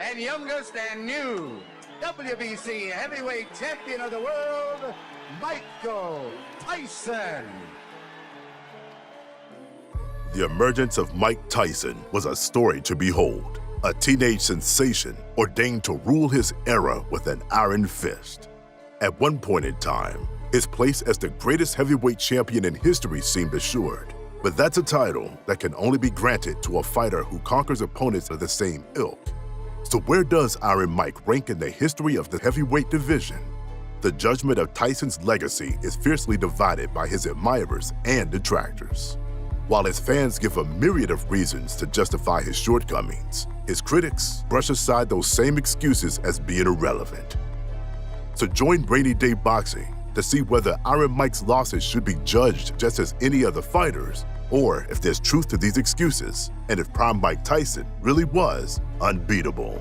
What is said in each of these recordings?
and youngest and new WBC heavyweight champion of the world, Michael Tyson. The emergence of Mike Tyson was a story to behold. A teenage sensation ordained to rule his era with an iron fist. At one point in time, his place as the greatest heavyweight champion in history seemed assured. But that's a title that can only be granted to a fighter who conquers opponents of the same ilk. So where does Iron Mike rank in the history of the heavyweight division? The judgment of Tyson's legacy is fiercely divided by his admirers and detractors. While his fans give a myriad of reasons to justify his shortcomings, his critics brush aside those same excuses as being irrelevant. So join Rainy Day Boxing to see whether Iron Mike's losses should be judged just as any other fighters, or if there's truth to these excuses, and if prime Mike Tyson really was unbeatable.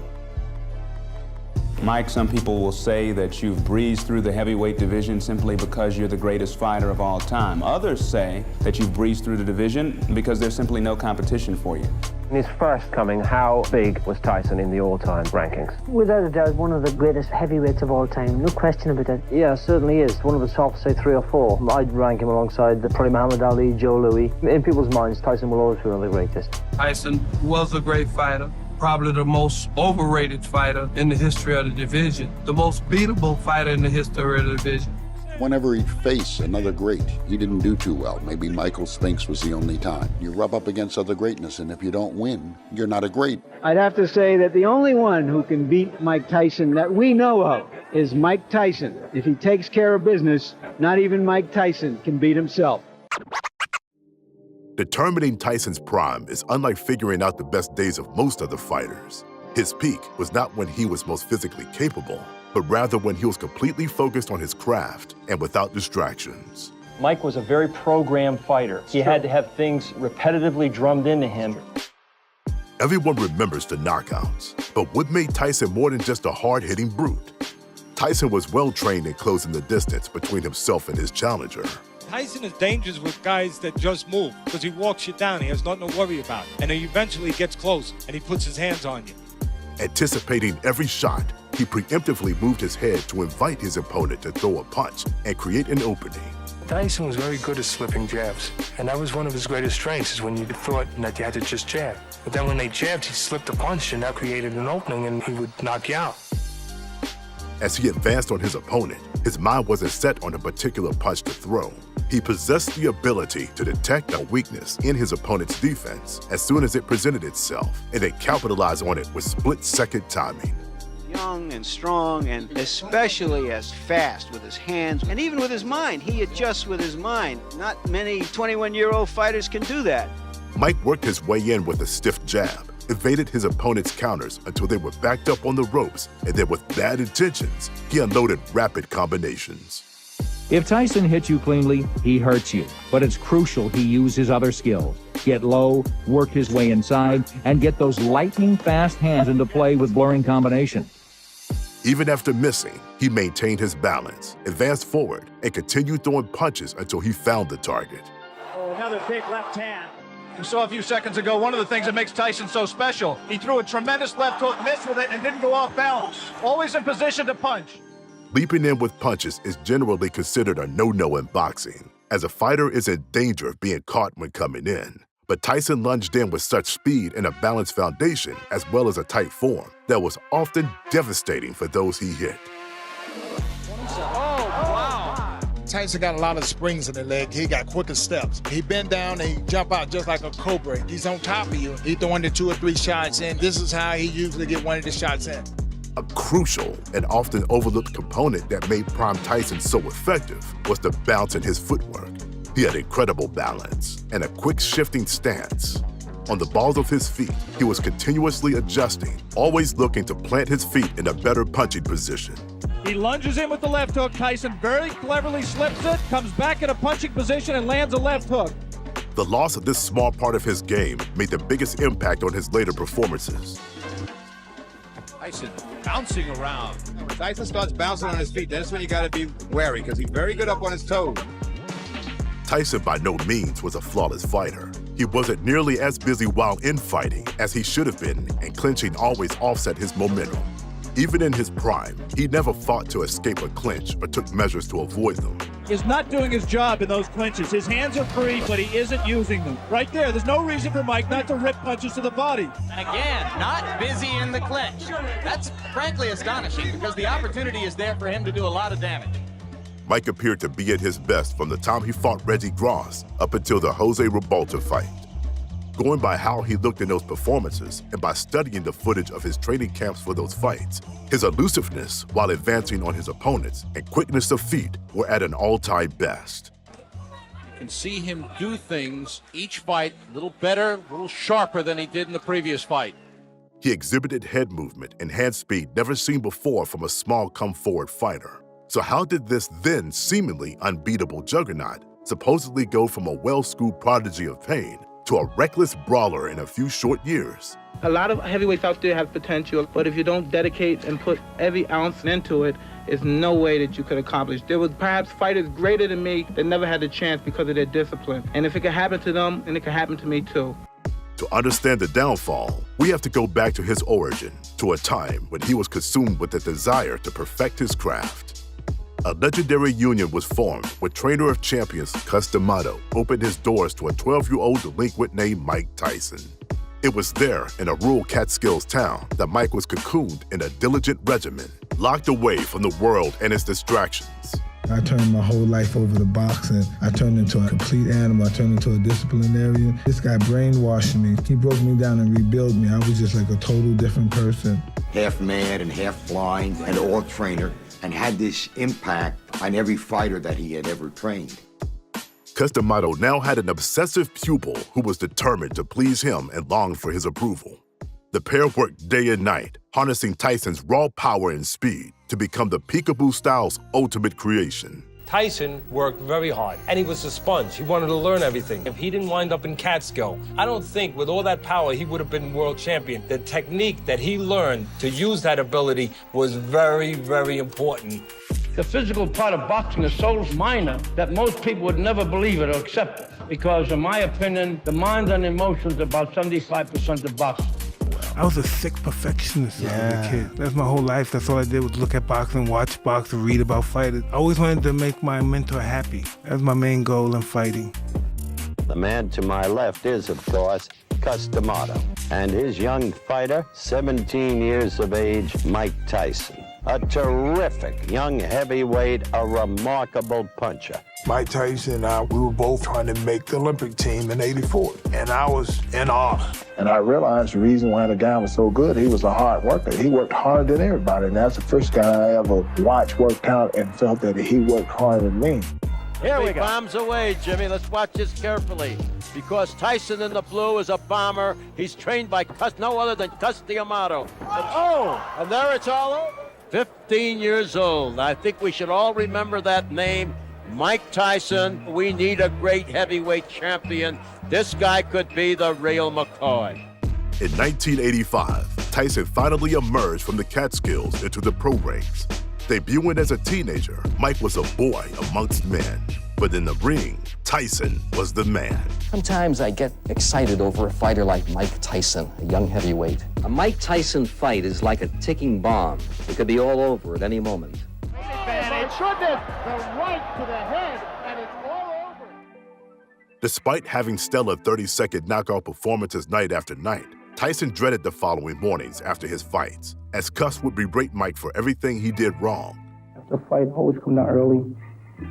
Mike, some people will say that you've breezed through the heavyweight division simply because you're the greatest fighter of all time. Others say that you've breezed through the division because there's simply no competition for you. In his first coming, how big was Tyson in the all-time rankings? Without a doubt, one of the greatest heavyweights of all time. No question about that. Yeah, certainly is. One of the top, say, 3 or 4. I'd rank him alongside probably Muhammad Ali, Joe Louis. In people's minds, Tyson will always be one of the greatest. Tyson was a great fighter. Probably the most overrated fighter in the history of the division. The most beatable fighter in the history of the division. Whenever he'd face another great, he didn't do too well. Maybe Michael Spinks was the only time. You rub up against other greatness, and if you don't win, you're not a great. I'd have to say that the only one who can beat Mike Tyson that we know of is Mike Tyson. If he takes care of business, not even Mike Tyson can beat himself. Determining Tyson's prime is unlike figuring out the best days of most other fighters. His peak was not when he was most physically capable, but rather when he was completely focused on his craft and without distractions. Mike was a very programmed fighter. He had to have things repetitively drummed into him. Everyone remembers the knockouts, but what made Tyson more than just a hard-hitting brute? Tyson was well-trained in closing the distance between himself and his challenger. Tyson is dangerous with guys that just move because he walks you down. He has nothing to worry about. And he eventually gets close and he puts his hands on you. Anticipating every shot, he preemptively moved his head to invite his opponent to throw a punch and create an opening. Tyson was very good at slipping jabs, and that was one of his greatest strengths, is when you thought that you had to just jab. But then when they jabbed, he slipped a punch, and that created an opening, and he would knock you out. As he advanced on his opponent, his mind wasn't set on a particular punch to throw. He possessed the ability to detect a weakness in his opponent's defense as soon as it presented itself, and then capitalize on it with split-second timing. Young and strong, and especially as fast with his hands, and even with his mind. He adjusts with his mind. Not many 21-year-old fighters can do that. Mike worked his way in with a stiff jab, evaded his opponent's counters until they were backed up on the ropes, and then with bad intentions, he unloaded rapid combinations. If Tyson hits you cleanly, he hurts you, but it's crucial he use his other skills. Get low, work his way inside, and get those lightning-fast hands into play with blurring combinations. Even after missing, he maintained his balance, advanced forward, and continued throwing punches until he found the target. Oh, another big left hand. You saw a few seconds ago, one of the things that makes Tyson so special, he threw a tremendous left hook, missed with it, and didn't go off balance. Always in position to punch. Leaping in with punches is generally considered a no-no in boxing, as a fighter is in danger of being caught when coming in. But Tyson lunged in with such speed and a balanced foundation, as well as a tight form, that was often devastating for those he hit. Tyson got a lot of springs in the leg. He got quicker steps. He bend down and he jump out just like a cobra. He's on top of you. He throwing the 2 or 3 shots in. This is how he usually get one of the shots in. A crucial and often overlooked component that made Prime Tyson so effective was the bounce in his footwork. He had incredible balance and a quick shifting stance. On the balls of his feet, he was continuously adjusting, always looking to plant his feet in a better punching position. He lunges in with the left hook. Tyson very cleverly slips it, comes back in a punching position, and lands a left hook. The loss of this small part of his game made the biggest impact on his later performances. Tyson bouncing around. When Tyson starts bouncing on his feet, that's when you got to be wary, because he's very good up on his toes. Tyson by no means was a flawless fighter, He wasn't nearly as busy while infighting as he should have been, and clinching always offset his momentum. Even in his prime, he never fought to escape a clinch, but took measures to avoid them. Is not doing his job in those clinches. His hands are free, but he isn't using them. Right there's no reason for Mike not to rip punches to the body. Again, not busy in the clinch. That's frankly astonishing because the opportunity is there for him to do a lot of damage. Mike appeared to be at his best from the time he fought Reggie Gross up until the Jose Reupload fight. Going by how he looked in those performances and by studying the footage of his training camps for those fights, his elusiveness while advancing on his opponents and quickness of feet were at an all-time best. You can see him do things each fight a little better, a little sharper than he did in the previous fight. He exhibited head movement and hand speed never seen before from a small come-forward fighter. So how did this then seemingly unbeatable juggernaut supposedly go from a well-schooled prodigy of pain to a reckless brawler in a few short years? A lot of heavyweights out there have potential, but if you don't dedicate and put every ounce into it, there's no way that you could accomplish. There was perhaps fighters greater than me that never had the chance because of their discipline. And if it could happen to them, then it could happen to me too. To understand the downfall, we have to go back to his origin, to a time when he was consumed with the desire to perfect his craft. A legendary union was formed when trainer of champions Cus D'Amato opened his doors to a 12-year-old delinquent named Mike Tyson. It was there, in a rural Catskills town, that Mike was cocooned in a diligent regimen, locked away from the world and its distractions. I turned my whole life over to boxing. I turned into a complete animal. I turned into a disciplinarian. This guy brainwashed me. He broke me down and rebuilt me. I was just like a total different person. Half mad and half blind and all trainer, and had this impact on every fighter that he had ever trained. Cus D'Amato now had an obsessive pupil who was determined to please him and longed for his approval. The pair worked day and night, harnessing Tyson's raw power and speed to become the peekaboo style's ultimate creation. Tyson worked very hard, and he was a sponge. He wanted to learn everything. If he didn't wind up in Catskill, I don't think with all that power he would have been world champion. The technique that he learned to use that ability was very, very important. The physical part of boxing is so minor that most people would never believe it or accept it. Because in my opinion, the mind and emotions are about 75% of boxing. I was a sick perfectionist as a kid. That's my whole life. That's all I did was look at boxing, watch boxing, read about fighters. I always wanted to make my mentor happy. That's my main goal in fighting. The man to my left is, of course, Cus D'Amato, and his young fighter, 17 years of age, Mike Tyson. A terrific young heavyweight, a remarkable puncher. Mike Tyson and I, we were both trying to make the Olympic team in '84, and I was in awe. And I realized the reason why the guy was so good, he was a hard worker. He worked harder than everybody, and that's the first guy I ever watched work out and felt that he worked harder than me. Here we go. Bombs away, Jimmy. Let's watch this carefully. Because Tyson in the blue is a bomber. He's trained by no other than Cus D'Amato. And there it's all over. 15 years old. I think we should all remember that name, Mike Tyson. We need a great heavyweight champion. This guy could be the real McCoy. In 1985, Tyson finally emerged from the Catskills into the pro ranks. Debuting as a teenager, Mike was a boy amongst men. But in the ring, Tyson was the man. Sometimes I get excited over a fighter like Mike Tyson, a young heavyweight. A Mike Tyson fight is like a ticking bomb. It could be all over at any moment. Advantage. Goodness, the right to the head, and it's all over. Despite having stellar 30-second knockout performances night after night, Tyson dreaded the following mornings after his fights, as Cus would berate Mike for everything he did wrong. After the fight, I always come down early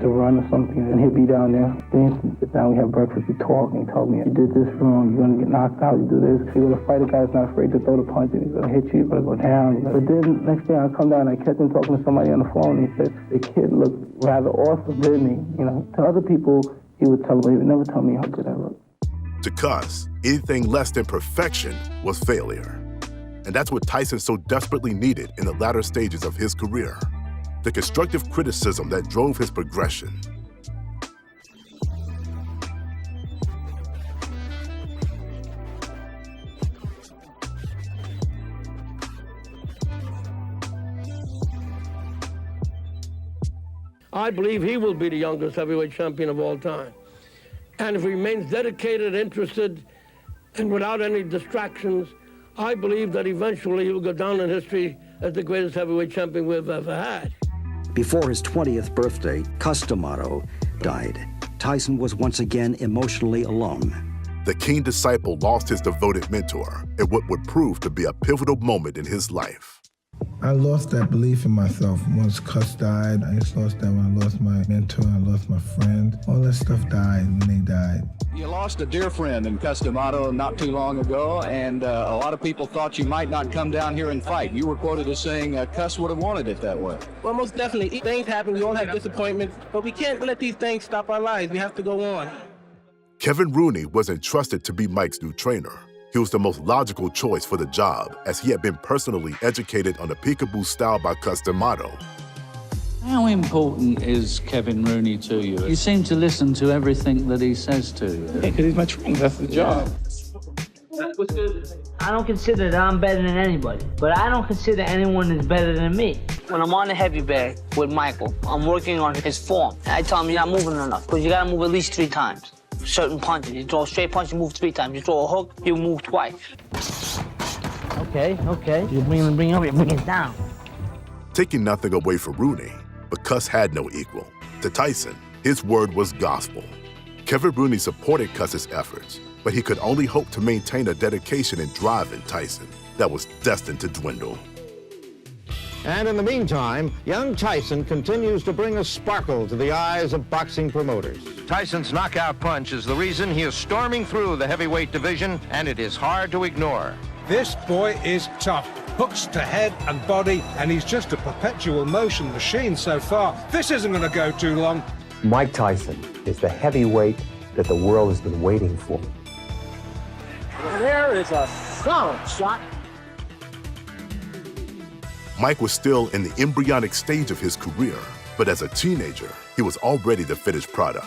to run or something, and he'll be down there. Then we sit down, we have breakfast, we talk, and he told me, you did this wrong, you're gonna get knocked out, you do this. You're gonna fight a guy that's not afraid to throw the punch, and he's gonna hit you, you're gonna go down. But then next thing I come down, I catch him talking to somebody on the phone, and he said, the kid looked rather awesome, didn't he? You know, to other people, he would tell me, he would never tell me how good I looked. To Cus, anything less than perfection was failure. And that's what Tyson so desperately needed in the latter stages of his career. The constructive criticism that drove his progression. I believe he will be the youngest heavyweight champion of all time. And if he remains dedicated, interested, and without any distractions, I believe that eventually he will go down in history as the greatest heavyweight champion we've ever had. Before his 20th birthday, Cus D'Amato died. Tyson was once again emotionally alone. The keen disciple lost his devoted mentor in what would prove to be a pivotal moment in his life. I lost that belief in myself once Cus died. I just lost that when I lost my mentor, I lost my friend. All that stuff died when they died. You lost a dear friend in Cus D'Amato not too long ago, and a lot of people thought you might not come down here and fight. You were quoted as saying Cus would have wanted it that way. Well, most definitely. Things happen. We all have disappointments, but we can't let these things stop our lives. We have to go on. Kevin Rooney was entrusted to be Mike's new trainer. He was the most logical choice for the job, as he had been personally educated on the peekaboo style by Cus D'Amato. How important is Kevin Rooney to you? You seem to listen to everything that he says to you. Yeah, because he's my trainer. That's the job. I don't consider that I'm better than anybody, but I don't consider anyone is better than me. When I'm on the heavy bag with Michael, I'm working on his form. I tell him you're not moving enough, because you got to move at least 3 times. Certain punches. You throw a straight punch, you move 3 times. You throw a hook, you move twice. Okay. You bring it up, you bring it down. Taking nothing away from Rooney, but Cus had no equal. To Tyson, his word was gospel. Kevin Rooney supported Cus's efforts, but he could only hope to maintain a dedication and drive in Tyson that was destined to dwindle. And in the meantime, young Tyson continues to bring a sparkle to the eyes of boxing promoters. Tyson's knockout punch is the reason he is storming through the heavyweight division, and it is hard to ignore. This boy is tough. Hooks to head and body, and he's just a perpetual motion machine so far. This isn't going to go too long. Mike Tyson is the heavyweight that the world has been waiting for. There is a solid shot. Mike was still in the embryonic stage of his career, but as a teenager, he was already the finished product.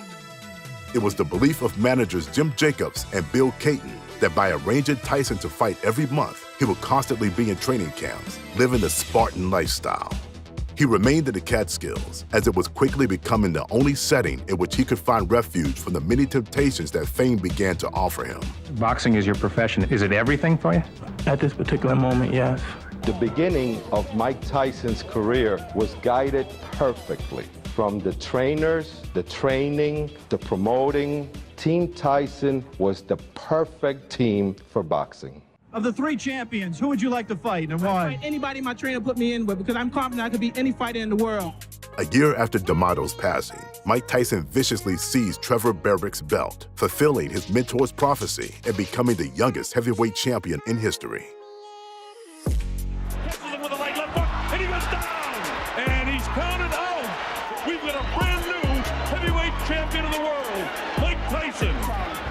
It was the belief of managers Jim Jacobs and Bill Caton that by arranging Tyson to fight every month, he would constantly be in training camps, living the Spartan lifestyle. He remained in the Catskills, as it was quickly becoming the only setting in which he could find refuge from the many temptations that fame began to offer him. Boxing is your profession. Is it everything for you? At this particular moment, yes. The beginning of Mike Tyson's career was guided perfectly. From the trainers, the training, the promoting, Team Tyson was the perfect team for boxing. Of the 3 champions, who would you like to fight and why? Fight anybody my trainer put me in with, because I'm confident I could beat any fighter in the world. A year after D'Amato's passing, Mike Tyson viciously seized Trevor Berrick's belt, fulfilling his mentor's prophecy and becoming the youngest heavyweight champion in history. With a right left hook, and he goes down, and he's counted out. We've got a brand new heavyweight champion of the world, Mike Tyson.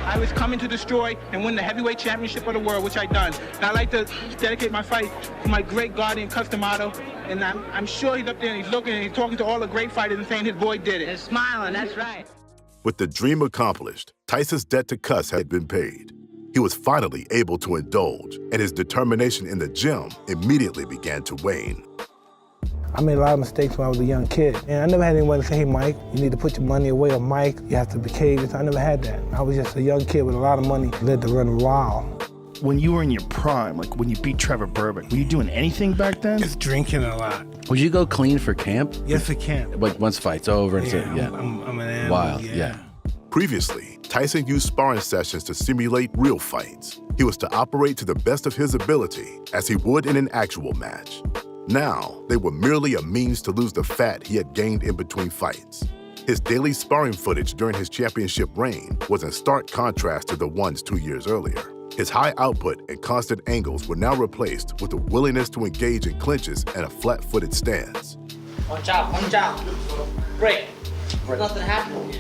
I was coming to destroy and win the heavyweight championship of the world, which I done. And I'd like to dedicate my fight to my great guardian, Cus D'Amato. And I'm sure he's up there and he's looking and he's talking to all the great fighters and saying his boy did it. He's smiling, that's right. With the dream accomplished, Tyson's debt to Cus had been paid. He was finally able to indulge, and his determination in the gym immediately began to wane. I made a lot of mistakes when I was a young kid. And I never had anyone say, hey, Mike, you need to put your money away, or Mike, you have to behave this. I never had that. I was just a young kid with a lot of money, led to run wild. When you were in your prime, like when you beat Trevor Berbick, were you doing anything back then? Just drinking a lot. Would you go clean for camp? Yes, for camp. Like once fight's over? And yeah, I'm an animal. Wild, yeah. Previously, Tyson used sparring sessions to simulate real fights. He was to operate to the best of his ability, as he would in an actual match. Now, they were merely a means to lose the fat he had gained in between fights. His daily sparring footage during his championship reign was in stark contrast to the ones 2 years earlier. His high output and constant angles were now replaced with a willingness to engage in clinches and a flat-footed stance. Punch out. Break. Nothing happened.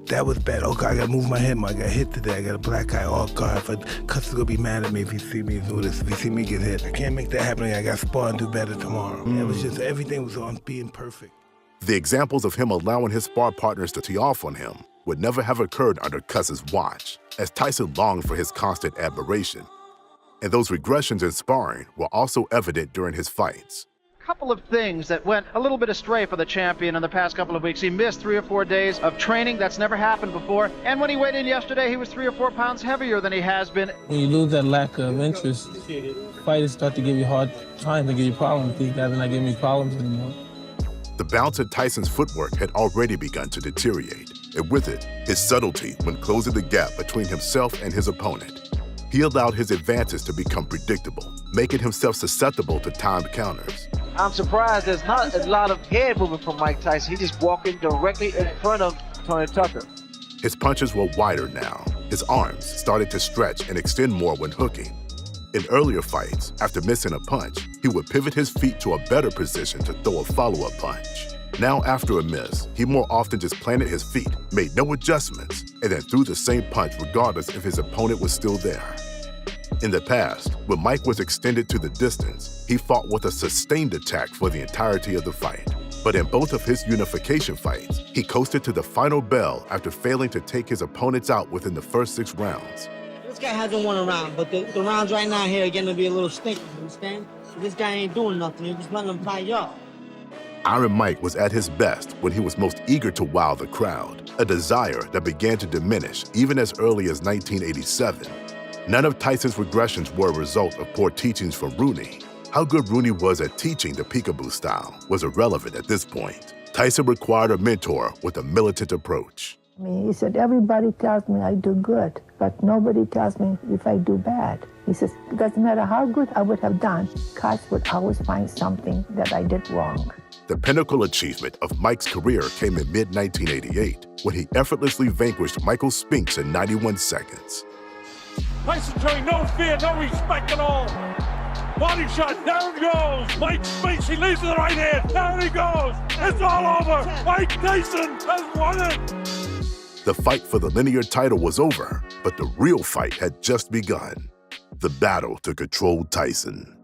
That was bad. Okay, I gotta move my head. I got hit today. I got a black eye. Oh God, Cus is gonna be mad at me if he see me do this. If he see me get hit, I can't make that happen. I got to spar and do better tomorrow. It was just everything was on being perfect. The examples of him allowing his spar partners to tee off on him would never have occurred under Cus's watch, as Tyson longed for his constant admiration. And those regressions in sparring were also evident during his fights. couple of things that went a little bit astray for the champion in the past couple of weeks. He missed 3 or 4 days of training. That's never happened before. And when he weighed in yesterday, he was 3 or 4 pounds heavier than he has been. When you lose that lack of interest, fighters start to give you hard time, to give you problems. These guys are not giving me problems anymore. The bounce in Tyson's footwork had already begun to deteriorate, and with it, his subtlety when closing the gap between himself and his opponent. He allowed his advances to become predictable, making himself susceptible to timed counters. I'm surprised there's not a lot of head movement from Mike Tyson. He's just walking directly in front of Tony Tucker. His punches were wider now. His arms started to stretch and extend more when hooking. In earlier fights, after missing a punch, he would pivot his feet to a better position to throw a follow-up punch. Now, after a miss, he more often just planted his feet, made no adjustments, and then threw the same punch regardless if his opponent was still there. In the past, when Mike was extended to the distance, he fought with a sustained attack for the entirety of the fight. But in both of his unification fights, he coasted to the final bell after failing to take his opponents out within the first 6 rounds. This guy hasn't won a round, but the rounds right now here are going to be a little stinky, you understand? So this guy ain't doing nothing, he's just letting them tie you up. Iron Mike was at his best when he was most eager to wow the crowd, a desire that began to diminish even as early as 1987. None of Tyson's regressions were a result of poor teachings from Rooney. How good Rooney was at teaching the peekaboo style was irrelevant at this point. Tyson required a mentor with a militant approach. He said, everybody tells me I do good, but nobody tells me if I do bad. He says, it doesn't matter how good I would have done, coach would always find something that I did wrong. The pinnacle achievement of Mike's career came in mid-1988 when he effortlessly vanquished Michael Spinks in 91 seconds. Tyson showing no fear, no respect at all. Body shot, there it goes. Mike Spinks, he leaves with the right hand. There he goes. It's all over. Mike Tyson has won it. The fight for the linear title was over, but the real fight had just begun. The battle to control Tyson.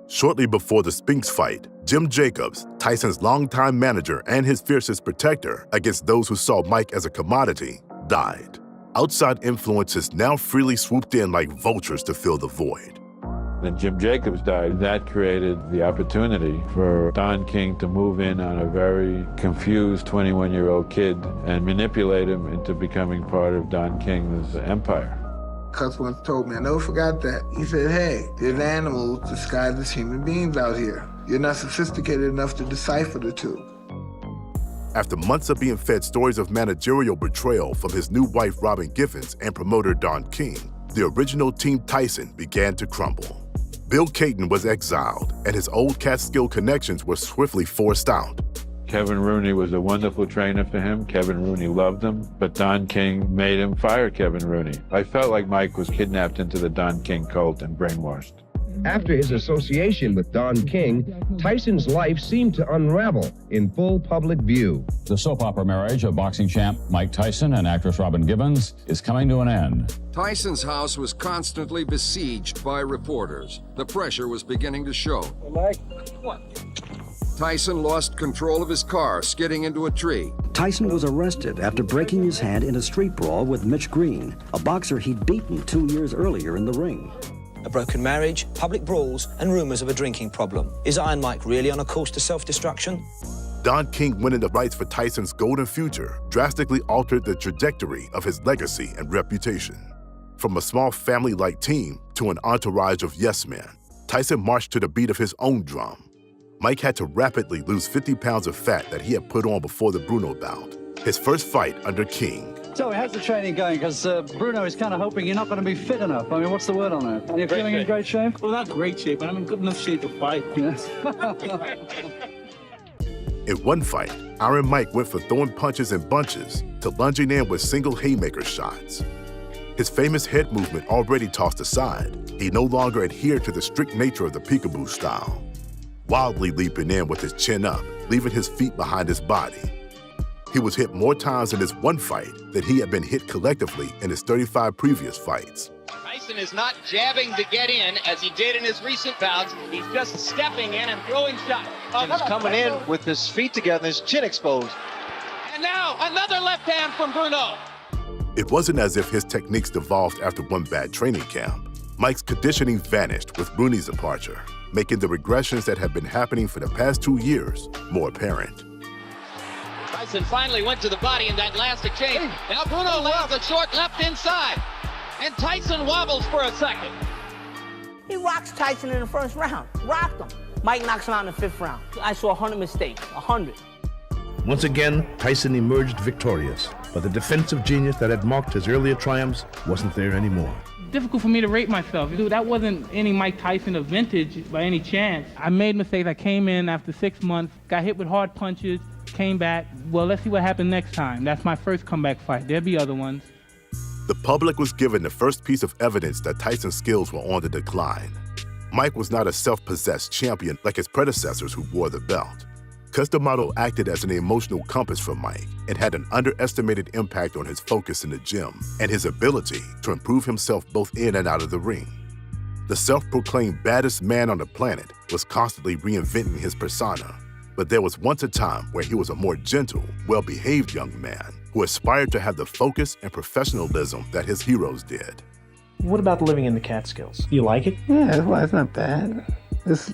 Shortly before the Spinks fight, Jim Jacobs, Tyson's longtime manager and his fiercest protector against those who saw Mike as a commodity, died. Outside influences now freely swooped in like vultures to fill the void. Then Jim Jacobs died. That created the opportunity for Don King to move in on a very confused 21-year-old kid and manipulate him into becoming part of Don King's empire. Cuz once told me, I never forgot that. He said, hey, there's animals disguised as human beings out here. You're not sophisticated enough to decipher the two. After months of being fed stories of managerial betrayal from his new wife, Robin Givens, and promoter Don King, the original Team Tyson began to crumble. Bill Caton was exiled, and his old Catskill connections were swiftly forced out. Kevin Rooney was a wonderful trainer for him. Kevin Rooney loved him, but Don King made him fire Kevin Rooney. I felt like Mike was kidnapped into the Don King cult and brainwashed. After his association with Don King, Tyson's life seemed to unravel in full public view. The soap opera marriage of boxing champ Mike Tyson and actress Robin Givens is coming to an end. Tyson's house was constantly besieged by reporters. The pressure was beginning to show. Mike, what? Tyson lost control of his car, skidding into a tree. Tyson was arrested after breaking his hand in a street brawl with Mitch Green, a boxer he'd beaten 2 years earlier in the ring. A broken marriage, public brawls, and rumors of a drinking problem. Is Iron Mike really on a course to self-destruction? Don King winning the rights for Tyson's golden future drastically altered the trajectory of his legacy and reputation. From a small family-like team to an entourage of yes-men, Tyson marched to the beat of his own drum. Mike had to rapidly lose 50 pounds of fat that he had put on before the Bruno bout, his first fight under King. So how's the training going? Because Bruno is kind of hoping you're not going to be fit enough. I mean, what's the word on that? Are you feeling in great shape? Well, not great shape, but I'm in good enough shape to fight. Yes. In one fight, Iron Mike went from throwing punches in bunches to lunging in with single haymaker shots. His famous head movement already tossed aside, he no longer adhered to the strict nature of the peekaboo style, wildly leaping in with his chin up, leaving his feet behind his body. He was hit more times in this one fight than he had been hit collectively in his 35 previous fights. Tyson is not jabbing to get in as he did in his recent bouts. He's just stepping in and throwing shots. He's coming in with his feet together and his chin exposed. And now another left hand from Bruno. It wasn't as if his techniques devolved after one bad training camp. Mike's conditioning vanished with Rooney's departure, making the regressions that have been happening for the past 2 years more apparent. Tyson finally went to the body in that last exchange. Now Bruno lands a short left inside, and Tyson wobbles for a second. He rocks Tyson in the first round. Rocked him. Mike knocks him out in the 5th round. I saw 100 mistakes. 100. Once again, Tyson emerged victorious, but the defensive genius that had marked his earlier triumphs wasn't there anymore. Difficult for me to rate myself. Dude, that wasn't any Mike Tyson of vintage by any chance. I made mistakes. I came in after 6 months, got hit with hard punches, came back. Well, let's see what happens next time. That's my first comeback fight. There'll be other ones. The public was given the first piece of evidence that Tyson's skills were on the decline. Mike was not a self-possessed champion like his predecessors who wore the belt. Customato acted as an emotional compass for Mike and had an underestimated impact on his focus in the gym and his ability to improve himself both in and out of the ring. The self-proclaimed baddest man on the planet was constantly reinventing his persona, but there was once a time where he was a more gentle, well-behaved young man who aspired to have the focus and professionalism that his heroes did. What about living in the Catskills? You like it? Yeah, it's not bad. It's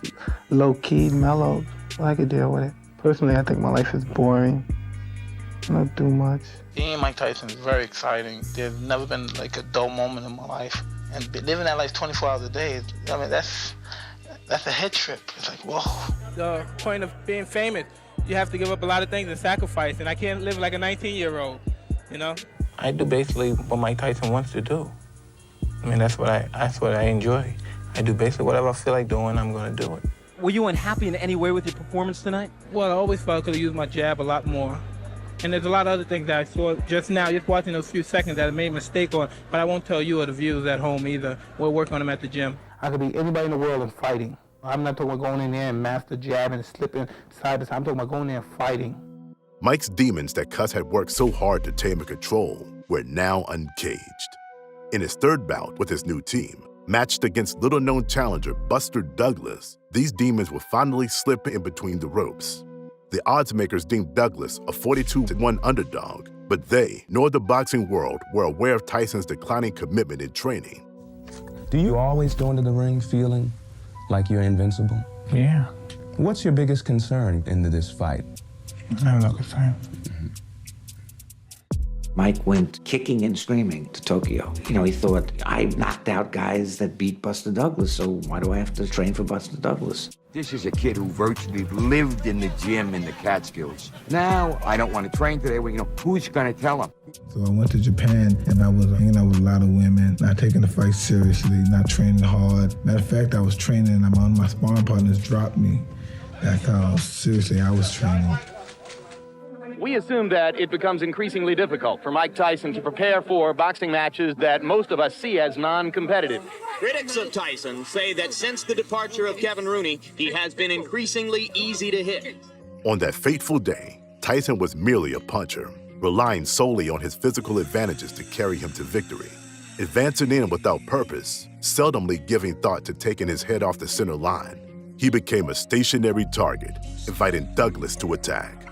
low-key, mellow. I could deal with it. Personally, I think my life is boring. I don't do much. Being Mike Tyson is very exciting. There's never been like a dull moment in my life. And living that life 24 hours a day, I mean, that's a head trip. It's like, whoa. The point of being famous, you have to give up a lot of things and sacrifice. And I can't live like a 19-year-old, you know? I do basically what Mike Tyson wants to do. I mean, that's what I enjoy. I do basically whatever I feel like doing, I'm going to do it. Were you unhappy in any way with your performance tonight? Well, I always felt I could have used my jab a lot more. And there's a lot of other things that I saw just now, just watching those few seconds that I made a mistake on, but I won't tell you or the viewers at home either. We'll work on them at the gym. I could be anybody in the world and fighting. I'm not talking about going in there and master jab and slipping side to side. I'm talking about going in there and fighting. Mike's demons that Cuss had worked so hard to tame and control were now uncaged. In his 3rd bout with his new team, matched against little-known challenger Buster Douglas, these demons would finally slip in between the ropes. The odds makers deemed Douglas a 42-1 underdog, but they, nor the boxing world, were aware of Tyson's declining commitment in training. Do you always go into the ring feeling like you're invincible? Yeah. What's your biggest concern into this fight? I have no concern. Mike went kicking and screaming to Tokyo. You know, he thought, I knocked out guys that beat Buster Douglas, so why do I have to train for Buster Douglas? This is a kid who virtually lived in the gym in the Catskills. Now, I don't want to train today. Well, you know, who's going to tell him? So I went to Japan and I was hanging out with a lot of women, not taking the fight seriously, not training hard. Matter of fact, I was training and one of my sparring partners dropped me. That's how seriously I was training. We assume that it becomes increasingly difficult for Mike Tyson to prepare for boxing matches that most of us see as non-competitive. Critics of Tyson say that since the departure of Kevin Rooney, he has been increasingly easy to hit. On that fateful day, Tyson was merely a puncher, relying solely on his physical advantages to carry him to victory. Advancing in without purpose, seldomly giving thought to taking his head off the center line, he became a stationary target, inviting Douglas to attack.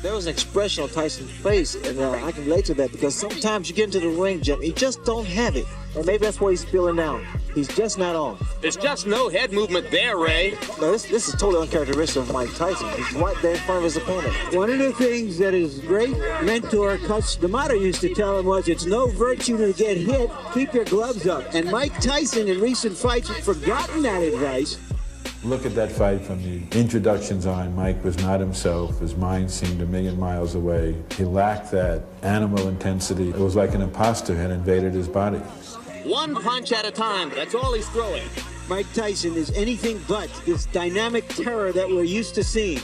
There was an expression on Tyson's face, and I can relate to that because sometimes you get into the ring, Jim, you just don't have it. And maybe that's what he's feeling now. He's just not on. There's just no head movement there, Ray. No, this is totally uncharacteristic of Mike Tyson. He's right there in front of his opponent. One of the things that his great mentor, Customato, used to tell him was, it's no virtue to get hit, keep your gloves up. And Mike Tyson in recent fights has forgotten that advice. Look at that fight from the introductions on. Mike was not himself. His mind seemed a million miles away. He lacked that animal intensity. It was like an imposter had invaded his body. One punch at a time, that's all he's throwing. Mike Tyson is anything but this dynamic terror that we're used to seeing.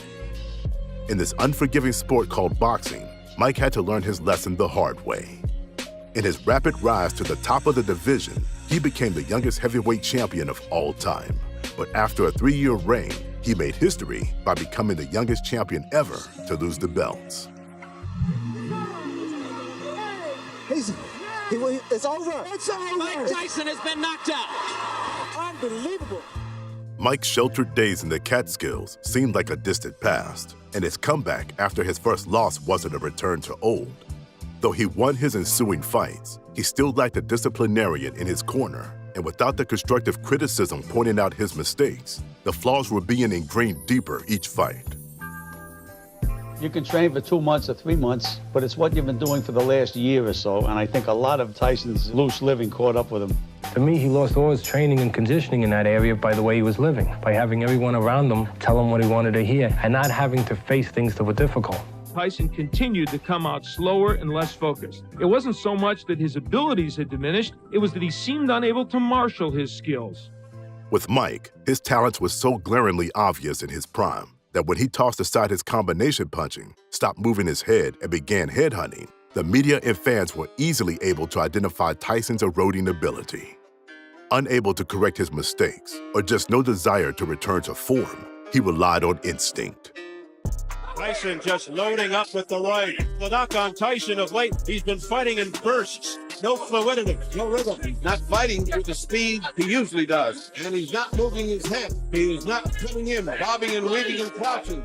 In this unforgiving sport called boxing, Mike had to learn his lesson the hard way. In his rapid rise to the top of the division, he became the youngest heavyweight champion of all time. But after a 3-year reign, he made history by becoming the youngest champion ever to lose the belts. It's over. It's over. Mike Tyson has been knocked out. Unbelievable. Mike's sheltered days in the Catskills seemed like a distant past, and his comeback after his first loss wasn't a return to old. Though he won his ensuing fights, he still lacked a disciplinarian in his corner And without the constructive criticism pointing out his mistakes, the flaws were being ingrained deeper each fight. You can train for 2 months or 3 months, but it's what you've been doing for the last year or so, and I think a lot of Tyson's loose living caught up with him. To me, he lost all his training and conditioning in that area by the way he was living, by having everyone around him tell him what he wanted to hear, and not having to face things that were difficult. Tyson continued to come out slower and less focused. It wasn't so much that his abilities had diminished, it was that he seemed unable to marshal his skills. With Mike, his talents were so glaringly obvious in his prime that when he tossed aside his combination punching, stopped moving his head, and began headhunting, the media and fans were easily able to identify Tyson's eroding ability. Unable to correct his mistakes, or just no desire to return to form, he relied on instinct. Tyson just loading up with the right. The knock on Tyson of late, he's been fighting in bursts. No fluidity, no rhythm. He's not fighting with the speed he usually does. And he's not moving his head. He is not coming in, bobbing and weaving and crouching.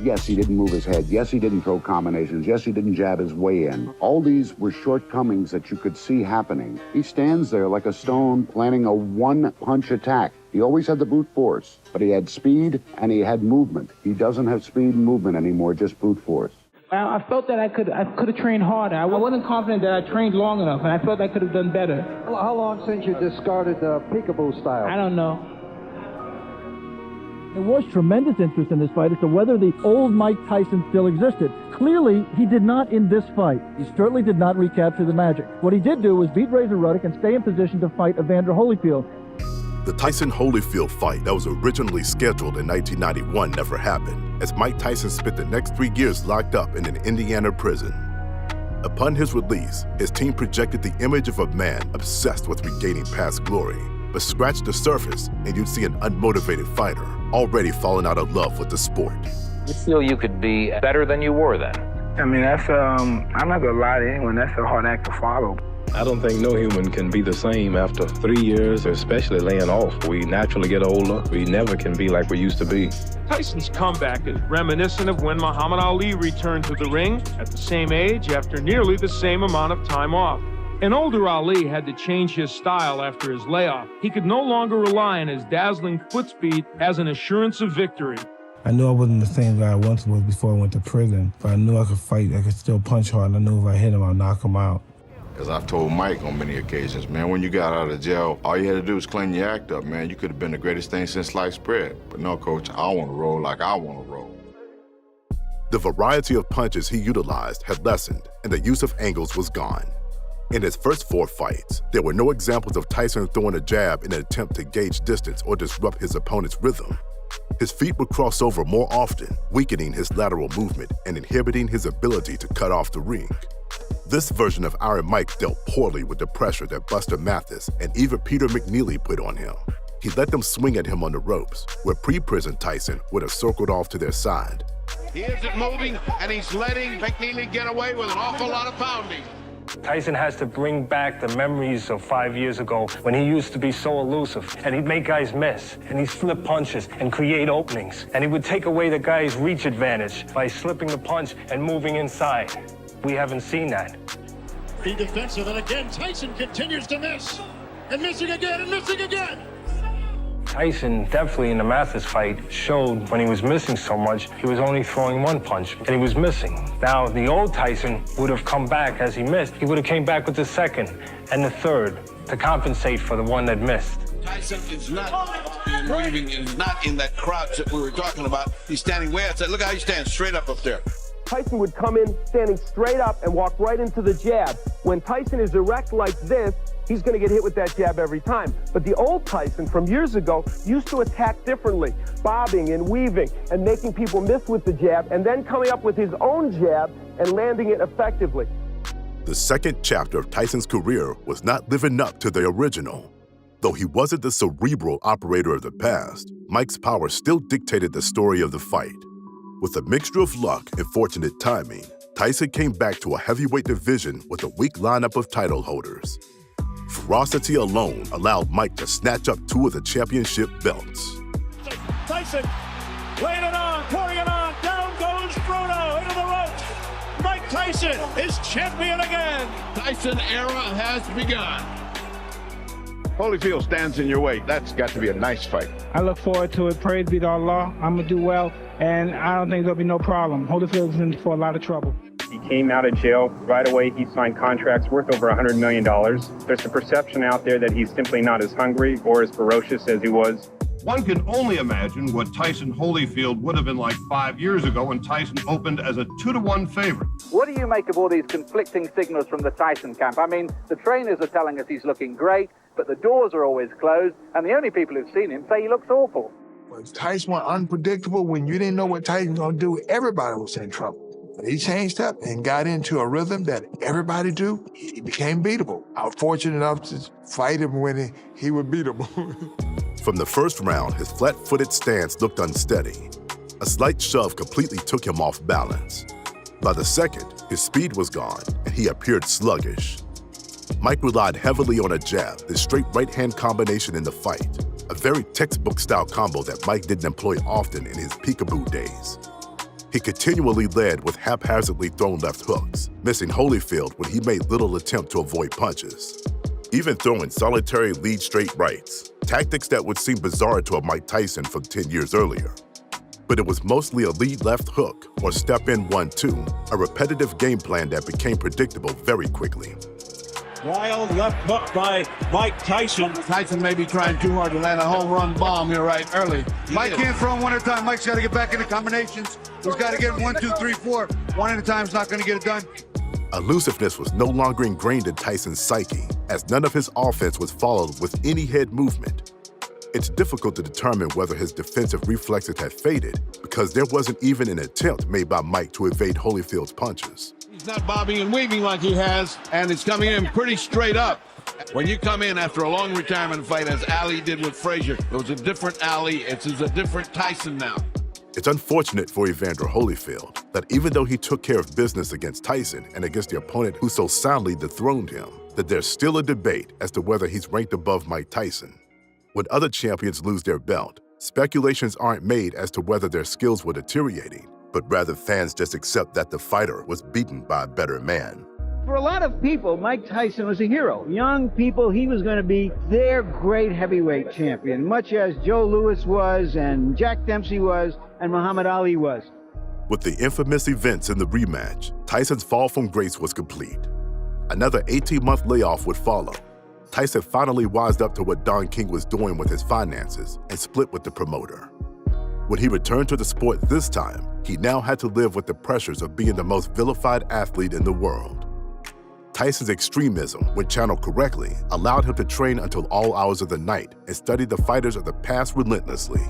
Yes, he didn't move his head. Yes, he didn't throw combinations. Yes, he didn't jab his way in. All these were shortcomings that you could see happening. He stands there like a stone planning a one-punch attack. He always had the brute force, but he had speed and he had movement. He doesn't have speed and movement anymore, just brute force. I felt that I could have trained harder. I wasn't confident that I trained long enough, and I felt I could have done better. How long since you discarded the peekaboo style? I don't know. There was tremendous interest in this fight as to whether the old Mike Tyson still existed. Clearly, he did not in this fight. He certainly did not recapture the magic. What he did do was beat Razor Ruddock and stay in position to fight Evander Holyfield. The Tyson-Holyfield fight that was originally scheduled in 1991 never happened, as Mike Tyson spent the next 3 years locked up in an Indiana prison. Upon his release, his team projected the image of a man obsessed with regaining past glory, but scratch the surface and you'd see an unmotivated fighter already falling out of love with the sport. You feel you could be better than you were then? I mean, that's, I'm not gonna lie to anyone, that's a hard act to follow. I don't think no human can be the same after 3 years, especially laying off. We naturally get older. We never can be like we used to be. Tyson's comeback is reminiscent of when Muhammad Ali returned to the ring at the same age after nearly the same amount of time off. An older Ali had to change his style after his layoff. He could no longer rely on his dazzling foot speed as an assurance of victory. I knew I wasn't the same guy I once was before I went to prison, but I knew I could fight. I could still punch hard, and I knew if I hit him, I'd knock him out. As I've told Mike on many occasions, man, when you got out of jail, all you had to do was clean your act up, man. You could have been the greatest thing since sliced bread. But no, Coach, I want to roll like I want to roll. The variety of punches he utilized had lessened, and the use of angles was gone. In his first 4 fights, there were no examples of Tyson throwing a jab in an attempt to gauge distance or disrupt his opponent's rhythm. His feet would cross over more often, weakening his lateral movement and inhibiting his ability to cut off the ring. This version of Iron Mike dealt poorly with the pressure that Buster Mathis and even Peter McNeely put on him. He let them swing at him on the ropes, where pre-prison Tyson would have circled off to their side. He isn't moving, and he's letting McNeely get away with an awful lot of pounding. Tyson has to bring back the memories of 5 years ago when he used to be so elusive, and he'd make guys miss, and he'd slip punches and create openings, and he would take away the guy's reach advantage by slipping the punch and moving inside. We haven't seen that. Be defensive, and again, Tyson continues to miss. And missing again, and missing again. Tyson, definitely in the Mathis fight, showed when he was missing so much, he was only throwing 1 punch, and he was missing. Now, the old Tyson would have come back as he missed. He would have came back with the 2nd and the 3rd to compensate for the one that missed. Tyson is not moving, is not in that crouch that we were talking about. He's standing way outside. Look how he stands straight up there. Tyson would come in standing straight up and walk right into the jab. When Tyson is erect like this, he's going to get hit with that jab every time. But the old Tyson from years ago used to attack differently, bobbing and weaving and making people miss with the jab and then coming up with his own jab and landing it effectively. The second chapter of Tyson's career was not living up to the original. Though he wasn't the cerebral operator of the past, Mike's power still dictated the story of the fight. With a mixture of luck and fortunate timing, Tyson came back to a heavyweight division with a weak lineup of title holders. Ferocity alone allowed Mike to snatch up 2 of the championship belts. Tyson, laying it on, pouring it on, down goes Bruno into the ropes. Mike Tyson is champion again. Tyson era has begun. Holyfield stands in your way. That's got to be a nice fight. I look forward to it. Praise be to Allah. I'm going to do well, and I don't think there'll be no problem. Holyfield's in for a lot of trouble. He came out of jail. Right away, he signed contracts worth over $100 million. There's a perception out there that he's simply not as hungry or as ferocious as he was. One can only imagine what Tyson Holyfield would have been like 5 years ago when Tyson opened as a 2-to-1 favorite. What do you make of all these conflicting signals from the Tyson camp? I mean, the trainers are telling us he's looking great, but the doors are always closed, and the only people who've seen him say he looks awful. When Tyson was unpredictable, when you didn't know what Tyson was going to do, everybody was in trouble. But he changed up and got into a rhythm that everybody do. He became beatable. I was fortunate enough to fight him when he was beatable. From the first round, his flat-footed stance looked unsteady. A slight shove completely took him off balance. By the second, his speed was gone, and he appeared sluggish. Mike relied heavily on a jab, the straight right-hand combination in the fight, a very textbook-style combo that Mike didn't employ often in his peekaboo days. He continually led with haphazardly thrown left hooks, missing Holyfield when he made little attempt to avoid punches. Even throwing solitary lead straight rights, tactics that would seem bizarre to a Mike Tyson from 10 years earlier. But it was mostly a lead left hook or step in 1-2, a repetitive game plan that became predictable very quickly. Wild left hook by Mike Tyson. Tyson may be trying too hard to land a home run bomb here right early. Mike can't throw them one at a time. Mike's got to get back into combinations. He's got to get 1, 2, 3, 4. One at a time is not going to get it done. Elusiveness was no longer ingrained in Tyson's psyche, as none of his offense was followed with any head movement. It's difficult to determine whether his defensive reflexes had faded because there wasn't even an attempt made by Mike to evade Holyfield's punches. He's not bobbing and weaving like he has, and it's coming in pretty straight up. When you come in after a long retirement fight, as Ali did with Frazier, it was a different Ali, it's a different Tyson now. It's unfortunate for Evander Holyfield that even though he took care of business against Tyson and against the opponent who so soundly dethroned him, that there's still a debate as to whether he's ranked above Mike Tyson. When other champions lose their belt, speculations aren't made as to whether their skills were deteriorating, but rather fans just accept that the fighter was beaten by a better man. For a lot of people, Mike Tyson was a hero. Young people, he was going to be their great heavyweight champion, much as Joe Louis was and Jack Dempsey was and Muhammad Ali was. With the infamous events in the rematch, Tyson's fall from grace was complete. Another 18-month layoff would follow. Tyson finally wised up to what Don King was doing with his finances and split with the promoter. When he returned to the sport this time, he now had to live with the pressures of being the most vilified athlete in the world. Tyson's extremism, when channeled correctly, allowed him to train until all hours of the night and study the fighters of the past relentlessly.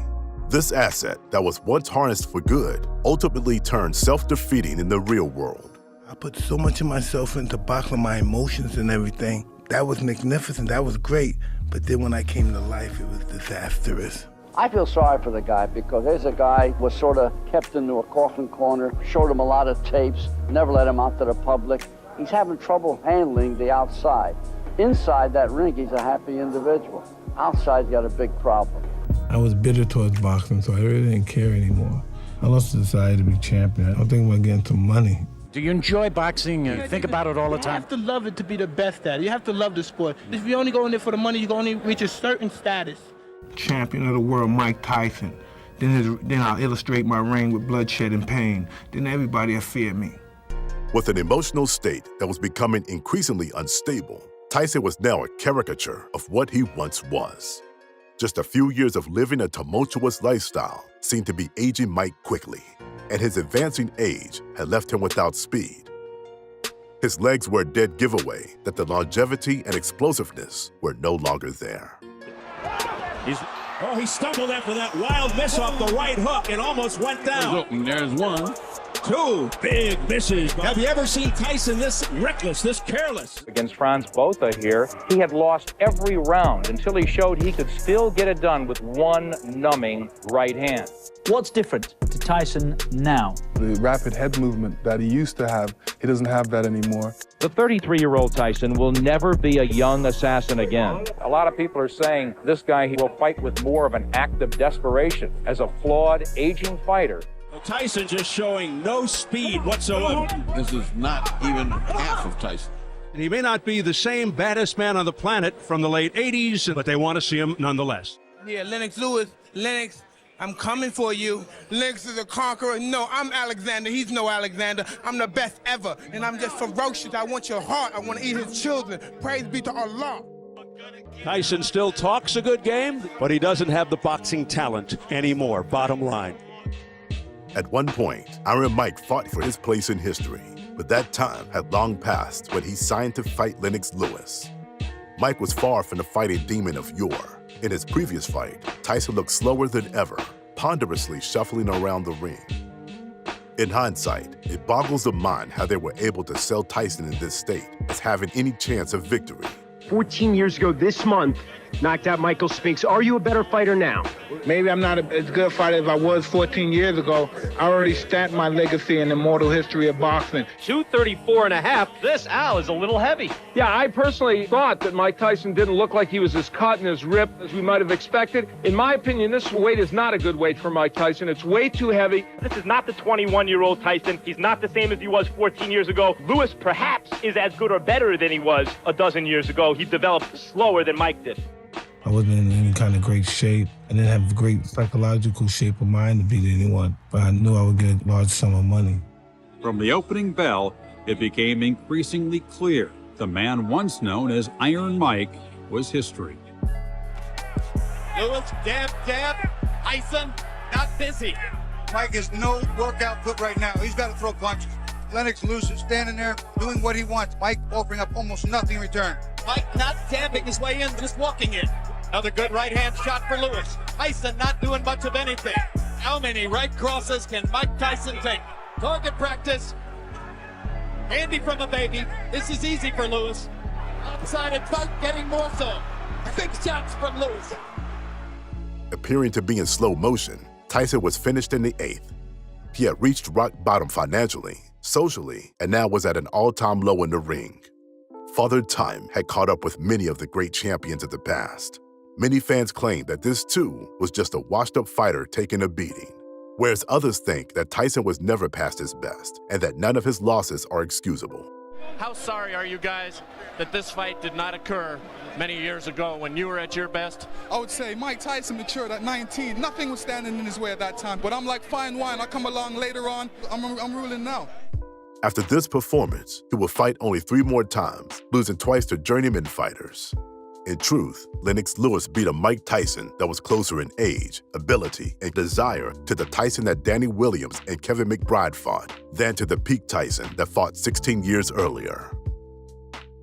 This asset that was once harnessed for good ultimately turned self-defeating in the real world. I put so much of myself into boxing, my emotions and everything. That was magnificent, that was great. But then when I came to life, it was disastrous. I feel sorry for the guy because there's a guy who was sort of kept into a coffin corner, showed him a lot of tapes, never let him out to the public. He's having trouble handling the outside. Inside that ring, he's a happy individual. Outside, he's got a big problem. I was bitter towards boxing, so I really didn't care anymore. I also decided to be champion. I don't think I'm gonna get into money. Do you enjoy boxing and think about it all the time? You have to love it to be the best at it. You have to love the sport. If you only go in there for the money, you can only reach a certain status. Champion of the world, Mike Tyson. Then I'll illustrate my reign with bloodshed and pain. Then everybody will fear me. With an emotional state that was becoming increasingly unstable, Tyson was now a caricature of what he once was. Just a few years of living a tumultuous lifestyle seemed to be aging Mike quickly, and his advancing age had left him without speed. His legs were a dead giveaway that the longevity and explosiveness were no longer there. He stumbled after that wild miss off the right hook and almost went down. There's one. Two big misses. Have you ever seen Tyson this reckless, this careless? Against Franz Botha here, he had lost every round until he showed he could still get it done with one numbing right hand. What's different to Tyson now? The rapid head movement that he used to have, he doesn't have that anymore. The 33-year-old Tyson will never be a young assassin again. A lot of people are saying this guy will fight with more of an act of desperation. As a flawed, aging fighter, Tyson just showing no speed whatsoever. This is not even half of Tyson. He may not be the same baddest man on the planet from the late 80s, but they want to see him nonetheless. Yeah, Lennox Lewis. Lennox, I'm coming for you. Lennox is a conqueror. No, I'm Alexander. He's no Alexander. I'm the best ever, and I'm just ferocious. I want your heart. I want to eat his children. Praise be to Allah. Tyson still talks a good game, but he doesn't have the boxing talent anymore, bottom line. At one point, Iron Mike fought for his place in history, but that time had long passed when he signed to fight Lennox Lewis. Mike was far from the fighting demon of yore. In his previous fight, Tyson looked slower than ever, ponderously shuffling around the ring. In hindsight, it boggles the mind how they were able to sell Tyson in this state as having any chance of victory. 14 years ago this month, knocked out Michael Spinks. Are you a better fighter now? Maybe I'm not as good a fighter as I was 14 years ago. I already stamped my legacy in the immortal history of boxing. 234.5. This Al is a little heavy. Yeah, I personally thought that Mike Tyson didn't look like he was as cut and as ripped as we might have expected. In my opinion, this weight is not a good weight for Mike Tyson. It's way too heavy. This is not the 21-year-old Tyson. He's not the same as he was 14 years ago. Lewis perhaps is as good or better than he was a dozen years ago. He developed slower than Mike did. I wasn't in any kind of great shape. I didn't have a great psychological shape of mind to beat anyone, but I knew I would get a large sum of money. From the opening bell, it became increasingly clear the man once known as Iron Mike was history. Lewis, jab, Tyson, not busy. Mike has no workout put right now. He's got to throw punches. Lennox Lewis is standing there doing what he wants. Mike offering up almost nothing in return. Mike not jabbing his way in, just walking in. Another good right-hand shot for Lewis. Tyson not doing much of anything. How many right crosses can Mike Tyson take? Target practice. Handy from a baby. This is easy for Lewis. Outside and front, getting more so. Big shots from Lewis. Appearing to be in slow motion, Tyson was finished in the 8th. He had reached rock bottom financially, socially, and now was at an all-time low in the ring. Father Time had caught up with many of the great champions of the past. Many fans claim that this, too, was just a washed-up fighter taking a beating, whereas others think that Tyson was never past his best and that none of his losses are excusable. How sorry are you guys that this fight did not occur many years ago when you were at your best? I would say Mike Tyson matured at 19. Nothing was standing in his way at that time. But I'm like fine wine. I come along later on. I'm ruling now. After this performance, he will fight only 3 more times, losing twice to journeyman fighters. In truth, Lennox Lewis beat a Mike Tyson that was closer in age, ability, and desire to the Tyson that Danny Williams and Kevin McBride fought than to the peak Tyson that fought 16 years earlier.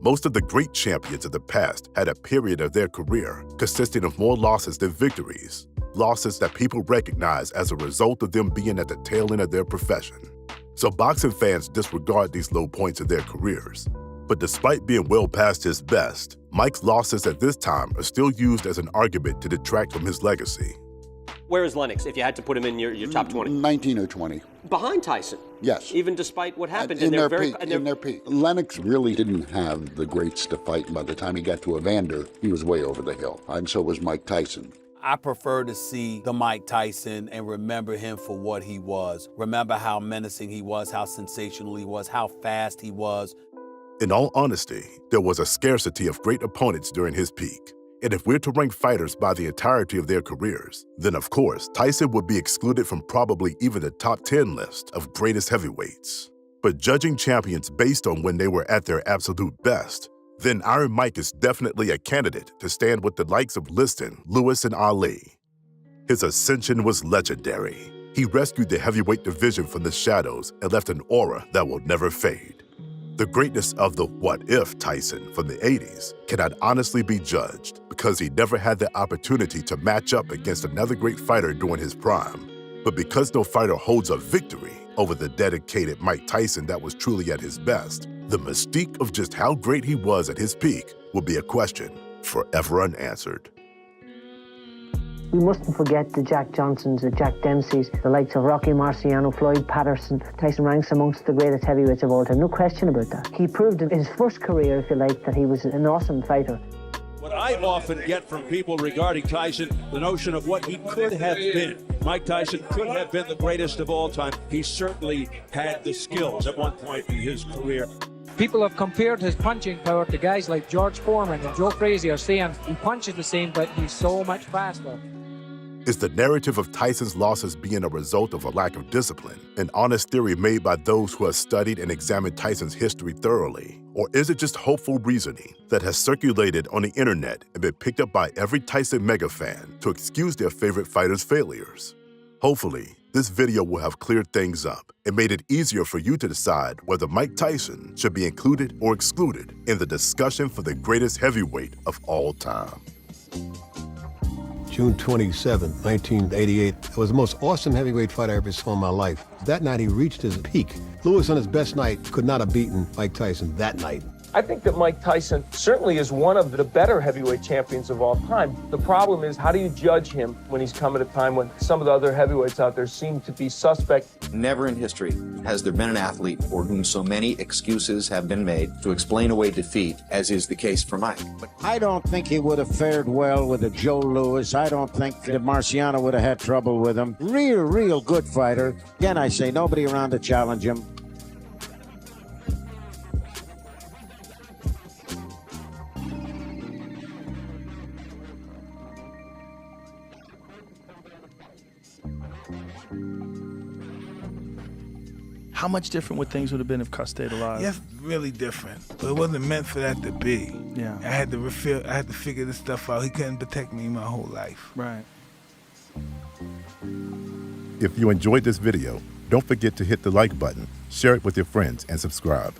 Most of the great champions of the past had a period of their career consisting of more losses than victories, losses that people recognize as a result of them being at the tail end of their profession. So boxing fans disregard these low points in their careers. But despite being well past his best, Mike's losses at this time are still used as an argument to detract from his legacy. Where is Lennox, if you had to put him in your top 20? 19 or 20. Behind Tyson? Yes. Even despite what happened in their peak. Lennox really didn't have the greats to fight, and by the time he got to Evander, he was way over the hill. And so was Mike Tyson. I prefer to see the Mike Tyson and remember him for what he was. Remember how menacing he was, how sensational he was, how fast he was. In all honesty, there was a scarcity of great opponents during his peak. And if we're to rank fighters by the entirety of their careers, then of course, Tyson would be excluded from probably even the top 10 list of greatest heavyweights. But judging champions based on when they were at their absolute best, then Iron Mike is definitely a candidate to stand with the likes of Liston, Lewis, and Ali. His ascension was legendary. He rescued the heavyweight division from the shadows and left an aura that will never fade. The greatness of the what-if Tyson from the 80s cannot honestly be judged because he never had the opportunity to match up against another great fighter during his prime. But because no fighter holds a victory over the dedicated Mike Tyson that was truly at his best, the mystique of just how great he was at his peak will be a question forever unanswered. We mustn't forget the Jack Johnsons, the Jack Dempseys, the likes of Rocky Marciano, Floyd Patterson. Tyson ranks amongst the greatest heavyweights of all time, no question about that. He proved in his first career, if you like, that he was an awesome fighter. What I often get from people regarding Tyson, the notion of what he could have been. Mike Tyson could have been the greatest of all time. He certainly had the skills at one point in his career. People have compared his punching power to guys like George Foreman and Joe Frazier, saying he punches the same, but he's so much faster. Is the narrative of Tyson's losses being a result of a lack of discipline, an honest theory made by those who have studied and examined Tyson's history thoroughly? Or is it just hopeful reasoning that has circulated on the internet and been picked up by every Tyson mega fan to excuse their favorite fighter's failures? Hopefully, this video will have cleared things up and made it easier for you to decide whether Mike Tyson should be included or excluded in the discussion for the greatest heavyweight of all time. June 27, 1988. It was the most awesome heavyweight fight I ever saw in my life. That night, he reached his peak. Lewis, on his best night, could not have beaten Mike Tyson that night. I think that Mike Tyson certainly is one of the better heavyweight champions of all time. The problem is, how do you judge him when he's come at a time when some of the other heavyweights out there seem to be suspect? Never in history has there been an athlete for whom so many excuses have been made to explain away defeat, as is the case for Mike. I don't think he would have fared well with a Joe Louis. I don't think that Marciano would have had trouble with him. Real good fighter. Again, I say nobody around to challenge him. How much different would things would have been if Cus stayed alive? Yes, really different. But it wasn't meant for that to be. Yeah. I had to figure this stuff out. He couldn't protect me my whole life. Right. If you enjoyed this video, don't forget to hit the like button, share it with your friends, and subscribe.